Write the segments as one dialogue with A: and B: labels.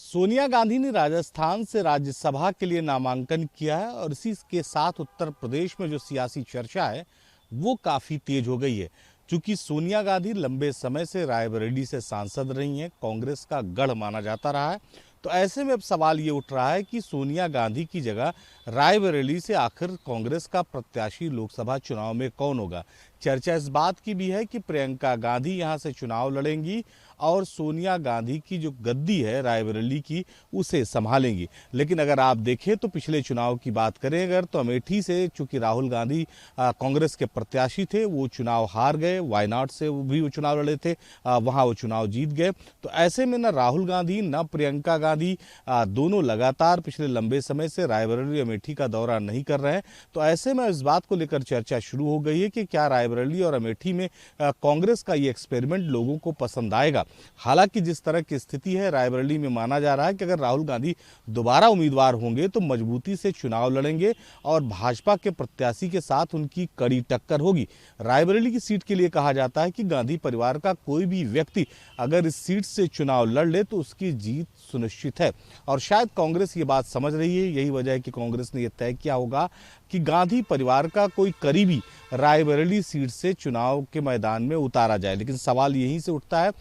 A: सोनिया गांधी ने राजस्थान से राज्यसभा के लिए नामांकन किया है और इसी के साथ उत्तर प्रदेश में जो सियासी चर्चा है वो काफ़ी तेज हो गई है। क्योंकि सोनिया गांधी लंबे समय से रायबरेली से सांसद रही हैं, कांग्रेस का गढ़ माना जाता रहा है। तो ऐसे में अब सवाल ये उठ रहा है कि सोनिया गांधी की जगह रायबरेली से आखिर कांग्रेस का प्रत्याशी लोकसभा चुनाव में कौन होगा। चर्चा इस बात की भी है कि प्रियंका गांधी यहां से चुनाव लड़ेंगी और सोनिया गांधी की जो गद्दी है रायबरेली की उसे संभालेंगी। लेकिन अगर आप देखें तो पिछले चुनाव की बात करें अगर, तो अमेठी से चूंकि राहुल गांधी कांग्रेस के प्रत्याशी थे, वो चुनाव हार गए। वायनाड से भी वो चुनाव लड़े थे, वहां वो चुनाव जीत गए। तो ऐसे में न राहुल गांधी न प्रियंका गांधी दोनों लगातार पिछले लंबे समय से रायबरेली अमेठी का दौरा नहीं कर रहे हैं। तो ऐसे में इस बात को लेकर चर्चा शुरू हो गई है कि क्या रायबरेली और अमेठी में कांग्रेस का ये एक्सपेरिमेंट लोगों को पसंद आएगा। हालांकि जिस तरह की स्थिति है रायबरेली में, माना जा रहा है कि अगर राहुल गांधी दोबारा उम्मीदवार होंगे तो मजबूती से चुनाव लड़ेंगे और भाजपा के प्रत्याशी के साथ उनकी कड़ी टक्कर होगी। रायबरेली की सीट के लिए कहा जाता है कि गांधी परिवार का कोई भी व्यक्ति अगर इस सीट से चुनाव लड़ ले तो उसकी जीत सुनिश्चित है और शायद कांग्रेस ये बात समझ रही है। यही वजह है कि कांग्रेस ने यह तय किया होगा कि गांधी परिवार का कोई करीबी रायबरेली सीट से चुनाव के मैदान में उतारा जाए। लेकिन सवाल यहीं से उठता है,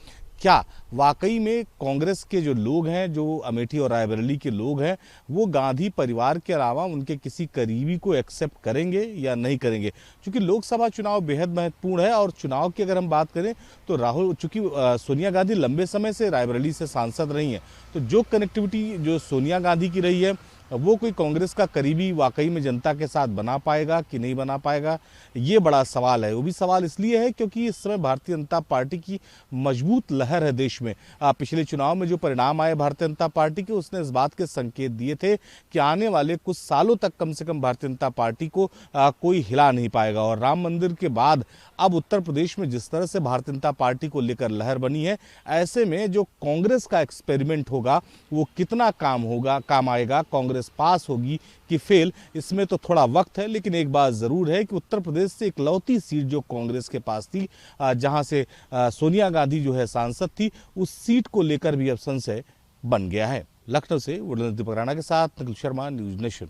A: क्या वाकई में कांग्रेस के जो लोग हैं, जो अमेठी और रायबरेली के लोग हैं, वो गांधी परिवार के अलावा उनके किसी करीबी को एक्सेप्ट करेंगे या नहीं करेंगे। क्योंकि लोकसभा चुनाव बेहद महत्वपूर्ण है और चुनाव की अगर हम बात करें तो चूंकि सोनिया गांधी लंबे समय से रायबरेली से सांसद रही हैं, तो जो कनेक्टिविटी जो सोनिया गांधी की रही है वो कोई कांग्रेस का करीबी वाकई में जनता के साथ बना पाएगा कि नहीं बना पाएगा, ये बड़ा सवाल है। वो भी सवाल इसलिए है क्योंकि इस समय भारतीय जनता पार्टी की मजबूत लहर है देश में। पिछले चुनाव में जो परिणाम आए भारतीय जनता पार्टी के, उसने इस बात के संकेत दिए थे कि आने वाले कुछ सालों तक कम से कम भारतीय जनता पार्टी को कोई हिला नहीं पाएगा। और राम मंदिर के बाद अब उत्तर प्रदेश में जिस तरह से भारतीय जनता पार्टी को लेकर लहर बनी है, ऐसे में जो कांग्रेस का एक्सपेरिमेंट होगा वो कितना काम आएगा, कांग्रेस पास होगी कि फेल, इसमें तो थोड़ा वक्त है। लेकिन एक बात जरूर है कि उत्तर प्रदेश से इकलौती सीट जो कांग्रेस के पास थी, जहां से सोनिया गांधी जो है सांसद थी, उस सीट को लेकर भी अब संशय बन गया है। लखनऊ से वरुण दीपक राणा के साथ निखिल शर्मा, न्यूज नेशन।